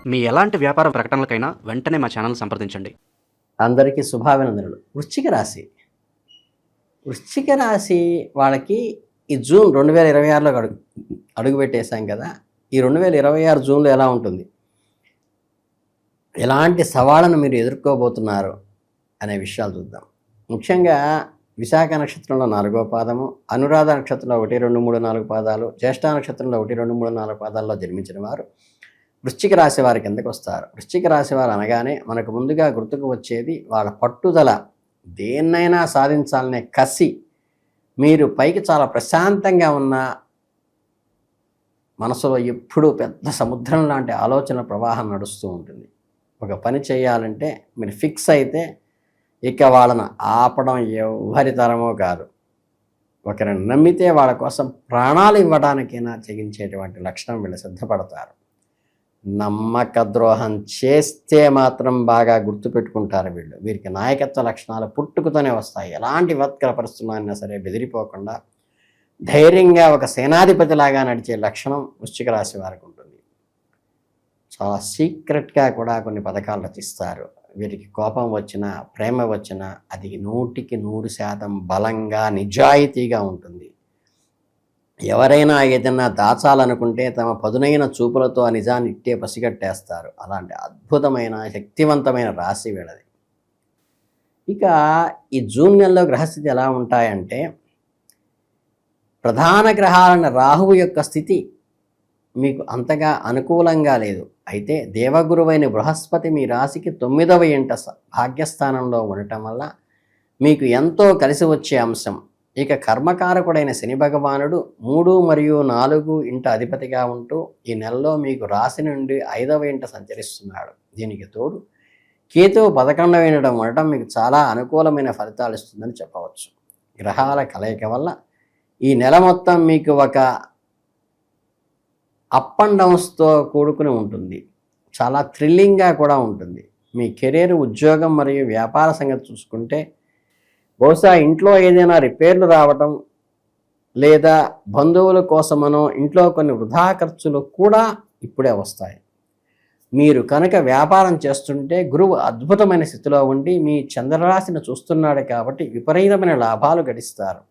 మీ ఎలాంటి వ్యాపార ప్రకటనలకైనా వెంటనే మా ఛానల్ సంప్రదించండి. అందరికీ శుభాభినందనలు. వృశ్చిక రాశి వాళ్ళకి ఈ జూన్ 2026లో అడుగు పెట్టేశాం కదా. ఈ 2026 జూన్లో ఎలా ఉంటుంది, ఎలాంటి సవాళ్ళను మీరు ఎదుర్కోబోతున్నారు అనే విషయాలు చూద్దాం. ముఖ్యంగా విశాఖ నక్షత్రంలో 4వ పాదము, అనురాధ నక్షత్రంలో 1, 2, 3, 4 పాదాలు, జ్యేష్ఠ నక్షత్రంలో 1, 2, 3, 4 పాదాల్లో జన్మించిన వారు వృశ్చిక రాశి వారి కిందకు వస్తారు. వృశ్చిక రాశి వారు అనగానే మనకు ముందుగా గుర్తుకు వచ్చేది వాళ్ళ పట్టుదల, దేన్నైనా సాధించాలనే కసి. మీరు పైకి చాలా ప్రశాంతంగా ఉన్న మనసులో ఎప్పుడూ పెద్ద సముద్రం లాంటి ఆలోచన ప్రవాహం నడుస్తూ ఉంటుంది. ఒక పని చేయాలంటే మీరు ఫిక్స్ అయితే ఇక వాళ్ళను ఆపడం ఎవరి తరమో కాదు. ఒకరిని నమ్మితే వాళ్ళ కోసం ప్రాణాలు ఇవ్వడానికైనా తెగించేటువంటి లక్షణం వీళ్ళు సిద్ధపడతారు. నమ్మక ద్రోహం చేస్తే మాత్రం బాగా గుర్తుపెట్టుకుంటారు వీళ్ళు. వీరికి నాయకత్వ లక్షణాలు పుట్టుకతోనే వస్తాయి. ఎలాంటి విపత్కర పరిస్థితులైనా సరే బెదిరిపోకుండా ధైర్యంగా ఒక సేనాధిపతిలాగా నడిచే లక్షణం వృశ్చిక రాశి వారికి ఉంటుంది. చాలా సీక్రెట్గా కూడా కొన్ని పథకాలు రచిస్తారు. వీరికి కోపం వచ్చినా ప్రేమ వచ్చినా అది 100% బలంగా నిజాయితీగా ఉంటుంది. ఎవరైనా ఏదైనా దాచాలనుకుంటే తమ పదునైన చూపులతో ఆ నిజాన్ని ఇట్టే పసిగట్టేస్తారు. అలాంటి అద్భుతమైన శక్తివంతమైన రాశి వీళ్ళది. ఇక ఈ జూన్ నెలలో గ్రహస్థితి ఎలా ఉంటాయంటే, ప్రధాన గ్రహాలైన రాహువు యొక్క స్థితి మీకు అంతగా అనుకూలంగా లేదు. అయితే దేవగురువైన బృహస్పతి మీ రాశికి 9వ ఇంట భాగ్యస్థానంలో ఉండటం వల్ల మీకు ఎంతో కలిసి వచ్చే అంశం. ఇక కర్మకారకుడైన శని భగవానుడు 3 మరియు 4 ఇంట అధిపతిగా ఉంటూ ఈ నెలలో మీకు రాశి నుండి 5వ ఇంట సంచరిస్తున్నాడు. దీనికి తోడు కేతువు 11వ ఇంట ఉండటం మీకు చాలా అనుకూలమైన ఫలితాలు ఇస్తుందని చెప్పవచ్చు. గ్రహాల కలయిక వల్ల ఈ నెల మొత్తం మీకు ఒక అప్ అండ్ డౌన్స్తో కూడుకుని ఉంటుంది. చాలా థ్రిల్లింగ్గా కూడా ఉంటుంది. మీ కెరీర్, ఉద్యోగం మరియు వ్యాపార సంగతి చూసుకుంటే బహుశా ఇంట్లో ఏదైనా రిపేర్లు రావటం లేదా బంధువుల కోసమనో ఇంట్లో కొన్ని వృధా ఖర్చులు కూడా ఇప్పుడే వస్తాయి. మీరు కనుక వ్యాపారం చేస్తుంటే గురువు అద్భుతమైన స్థితిలో ఉండి మీ చంద్రరాశిని చూస్తున్నాడు కాబట్టి విపరీతమైన లాభాలు గడిస్తారు.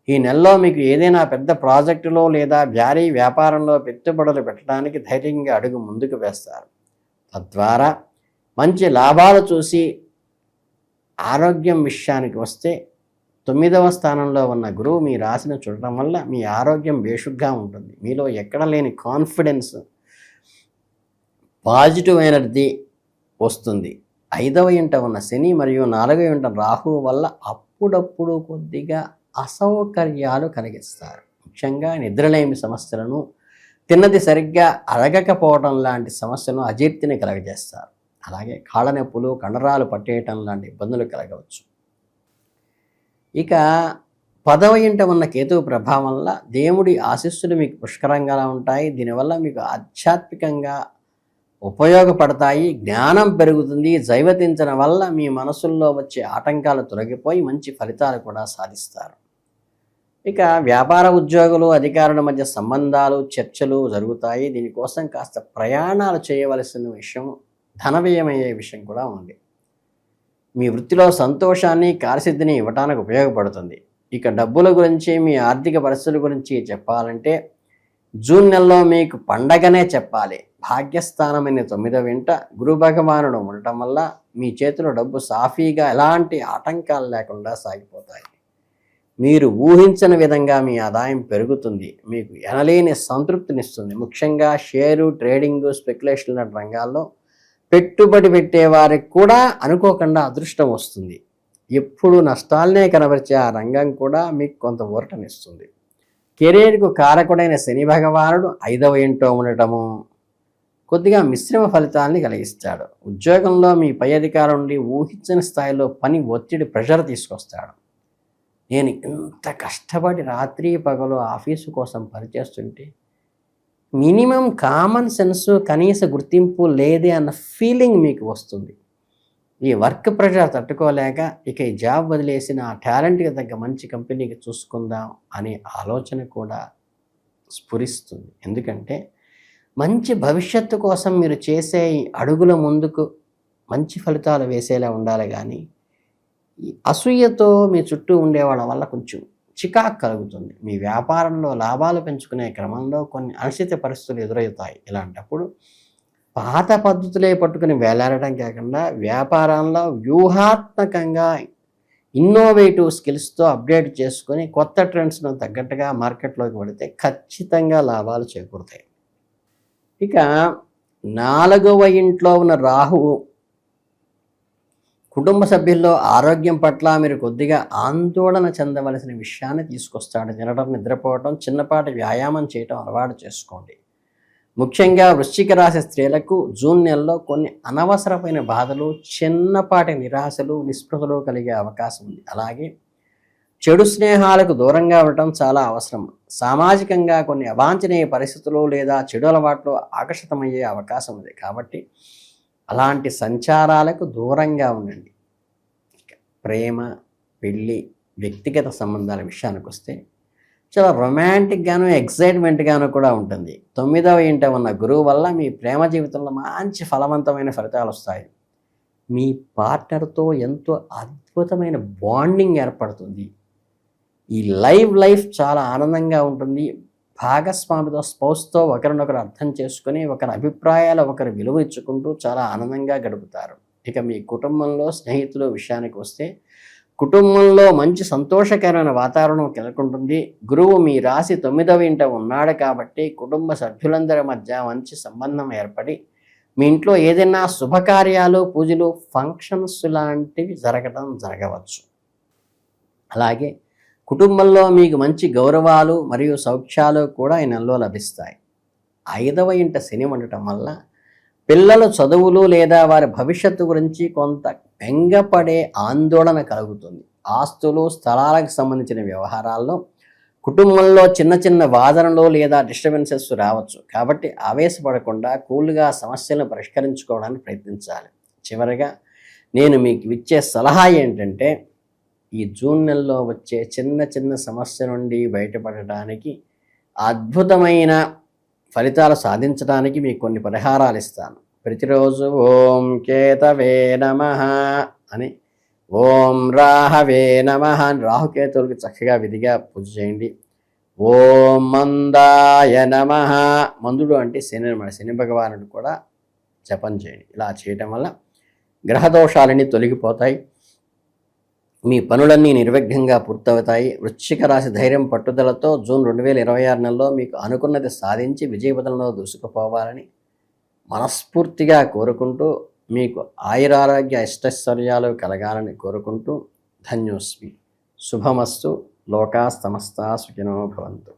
ఈ నెలలో మీకు ఏదైనా పెద్ద ప్రాజెక్టులో లేదా భారీ వ్యాపారంలో పెట్టుబడులు పెట్టడానికి ధైర్యంగా అడుగు ముందుకు వేస్తారు. తద్వారా మంచి లాభాలు చూసి ఆరోగ్యం విషయానికి వస్తే 9వ స్థానంలో ఉన్న గురువు మీ రాశిని చూడటం వల్ల మీ ఆరోగ్యం బేషుగ్గా ఉంటుంది. మీలో ఎక్కడ లేని కాన్ఫిడెన్స్, పాజిటివ్ ఎనర్జీ వస్తుంది. 5వ ఇంట ఉన్న శని మరియు 4వ ఇంట రాహు వల్ల అప్పుడప్పుడు కొద్దిగా అసౌకర్యాలు కలిగిస్తారు. ముఖ్యంగా నిద్రలేమి సమస్యలను, తిన్నది సరిగ్గా అరగకపోవడం లాంటి సమస్యలను, అజీర్తిని కలగజేస్తారు. అలాగే కాళ్ళ నొప్పులు, కండరాలు పట్టేయటం లాంటి ఇబ్బందులు కలగవచ్చు. ఇక 10వ ఇంట ఉన్న కేతువు ప్రభావం వల్ల దేవుడి ఆశీస్సులు మీకు పుష్కరంగా ఉంటాయి. దీనివల్ల మీకు ఆధ్యాత్మికంగా ఉపయోగపడతాయి. జ్ఞానం పెరుగుతుంది. దైవతించడం వల్ల మీ మనసుల్లో వచ్చే ఆటంకాలు తొలగిపోయి మంచి ఫలితాలు కూడా సాధిస్తారు. ఇక వ్యాపార ఉద్యోగులు, అధికారుల మధ్య సంబంధాలు, చర్చలు జరుగుతాయి. దీనికోసం కాస్త ప్రయాణాలు చేయవలసిన విషయం, ధన వ్యయమయ్యే విషయం కూడా ఉంది. మీ వృత్తిలో సంతోషాన్ని, కార్యసిద్ధిని ఇవ్వడానికి ఉపయోగపడుతుంది. ఇక డబ్బుల గురించి, మీ ఆర్థిక పరిస్థితుల గురించి చెప్పాలంటే జూన్ నెలలో మీకు పండగనే చెప్పాలి. భాగ్యస్థానమైన 9వ ఇంట గురు భగవానుడు ఉండటం వల్ల మీ చేతిలో డబ్బు సాఫీగా ఎలాంటి ఆటంకాలు లేకుండా సాగిపోతాయి. మీరు ఊహించని విధంగా మీ ఆదాయం పెరుగుతుంది. మీకు ఎనలేని సంతృప్తినిస్తుంది. ముఖ్యంగా షేరు, ట్రేడింగ్, స్పెక్యులేషన్ లాంటి రంగాల్లో పెట్టుబడి పెట్టే వారికి కూడా అనుకోకుండా అదృష్టం వస్తుంది. ఎప్పుడు నష్టాలనే కనబరిచే ఆ రంగం కూడా మీకు కొంత ఊరటనిస్తుంది. కెరీర్కు కారకుడైన శని భగవానుడు 5వ ఇంట్లో ఉండటము కొద్దిగా మిశ్రమ ఫలితాలని కలిగిస్తాడు. ఉద్యోగంలో మీ పై అధికారం నుండి ఊహించని స్థాయిలో పని ఒత్తిడి, ప్రెషర్ తీసుకొస్తాడు. నేను ఇంత కష్టపడి రాత్రి పగలు ఆఫీసు కోసం పనిచేస్తుంటే మినిమం కామన్ సెన్సు, కనీస గుర్తింపు లేదే అన్న ఫీలింగ్ మీకు వస్తుంది. ఈ వర్క్ ప్రెషర్ తట్టుకోలేక ఇక ఈ జాబ్ వదిలేసి నా టాలెంట్కి తగ్గ మంచి కంపెనీకి చూసుకుందాం అనే ఆలోచన కూడా స్ఫురిస్తుంది. ఎందుకంటే మంచి భవిష్యత్తు కోసం మీరు చేసే ఈ అడుగుల ముందుకు మంచి ఫలితాలు వేసేలా ఉండాలి కానీ ఈ అసూయతో మీ చుట్టూ ఉండేవాళ్ళ వల్ల కొంచెం చికాకు కలుగుతుంది. మీ వ్యాపారంలో లాభాలు పెంచుకునే క్రమంలో కొన్ని అనిశ్చిత పరిస్థితులు ఎదురవుతాయి. ఇలాంటప్పుడు పాత పద్ధతులే పట్టుకుని వేలాడటం కాకుండా వ్యాపారంలో వ్యూహాత్మకంగా ఇన్నోవేటివ్ స్కిల్స్తో అప్డేట్ చేసుకొని కొత్త ట్రెండ్స్ను తగ్గట్టుగా మార్కెట్లోకి వెళితే ఖచ్చితంగా లాభాలు చేకూరుతాయి. ఇక 4వ ఇంట్లో ఉన్న రాహువు కుటుంబ సభ్యుల్లో ఆరోగ్యం పట్ల మీరు కొద్దిగా ఆందోళన చెందవలసిన విషయాన్ని తీసుకొస్తాడు. తినడం, నిద్రపోవటం, చిన్నపాటి వ్యాయామం చేయటం అలవాటు చేసుకోండి. ముఖ్యంగా వృశ్చిక రాశి స్త్రీలకు జూన్ నెలలో కొన్ని అనవసరమైన బాధలు, చిన్నపాటి నిరాశలు, నిస్పృహలు కలిగే అవకాశం ఉంది. అలాగే చెడు స్నేహాలకు దూరంగా ఉండటం చాలా అవసరం. సామాజికంగా కొన్ని అవాంఛనీయ పరిస్థితులు లేదా చెడు అలవాట్లు ఆకర్షితమయ్యే అవకాశం ఉంది. కాబట్టి అలాంటి సంచారాలకు దూరంగా ఉండండి. ప్రేమ, పెళ్ళి, వ్యక్తిగత సంబంధాల విషయానికి వస్తే చాలా రొమాంటిక్గాను, ఎక్సైట్మెంట్గాను కూడా ఉంటుంది. 9వ ఇంట ఉన్న గురువు వల్ల మీ ప్రేమ జీవితంలో మంచి ఫలవంతమైన ఫలితాలు వస్తాయి. మీ పార్ట్నర్తో ఎంతో అద్భుతమైన బాండింగ్ ఏర్పడుతుంది. ఈ లైఫ్ చాలా ఆనందంగా ఉంటుంది. భాగస్వామితో, స్పౌస్తో ఒకరినొకరు అర్థం చేసుకుని ఒకరి అభిప్రాయాలు ఒకరు విలువ ఇచ్చుకుంటూ చాలా ఆనందంగా గడుపుతారు. ఇక మీ కుటుంబంలో స్నేహితుల విషయానికి వస్తే కుటుంబంలో మంచి సంతోషకరమైన వాతావరణం నెలకొంటుంది. గురువు మీ రాశి 9వ ఇంట ఉన్నాడు కాబట్టి కుటుంబ సభ్యులందరి మధ్య మంచి సంబంధం ఏర్పడి మీ ఇంట్లో ఏదైనా శుభకార్యాలు, పూజలు, ఫంక్షన్స్ లాంటివి జరగవచ్చు. అలాగే కుటుంబంలో మీకు మంచి గౌరవాలు మరియు సౌఖ్యాలు కూడా ఈ నెలలో లభిస్తాయి. 5వ ఇంట శని ఉండటం వల్ల పిల్లల చదువులు లేదా వారి భవిష్యత్తు గురించి కొంత బెంగపడే ఆందోళన కలుగుతుంది. ఆస్తులు, స్థలాలకు సంబంధించిన వ్యవహారాల్లో కుటుంబంలో చిన్న వాదనలు లేదా డిస్టర్బెన్సెస్ రావచ్చు. కాబట్టి ఆవేశపడకుండా కూల్గా సమస్యలను పరిష్కరించుకోవడానికి ప్రయత్నించాలి. చివరగా నేను మీకు ఇచ్చే సలహా ఏంటంటే ఈ జూన్ నెలలో వచ్చే చిన్న సమస్య నుండి బయటపడటానికి, అద్భుతమైన ఫలితాలు సాధించడానికి మీకు కొన్ని పరిహారాలు ఇస్తాను. ప్రతిరోజు ఓం కేతవే నమః అని, ఓం రాహవే నమః అని రాహుకేతువులకు చక్కగా విధిగా పూజ చేయండి. ఓం మందాయ నమః, మందుడు అంటే శని భగవానుడు కూడా జపం చేయండి. ఇలా చేయటం వల్ల గ్రహదోషాలన్నీ తొలగిపోతాయి. మీ పనులన్నీ నిర్విఘ్నంగా పూర్తవుతాయి. వృశ్చిక రాశి ధైర్యం, పట్టుదలతో జూన్ 2026 నెలలో మీకు అనుకున్నది సాధించి విజయపథంలో దూసుకుపోవాలని మనస్ఫూర్తిగా కోరుకుంటూ, మీకు ఆయురారోగ్య అష్టైశ్వర్యాలు కలగాలని కోరుకుంటూ ధన్యోస్మి. శుభమస్తు. లోకా సమస్తా సుఖినో భవంతు.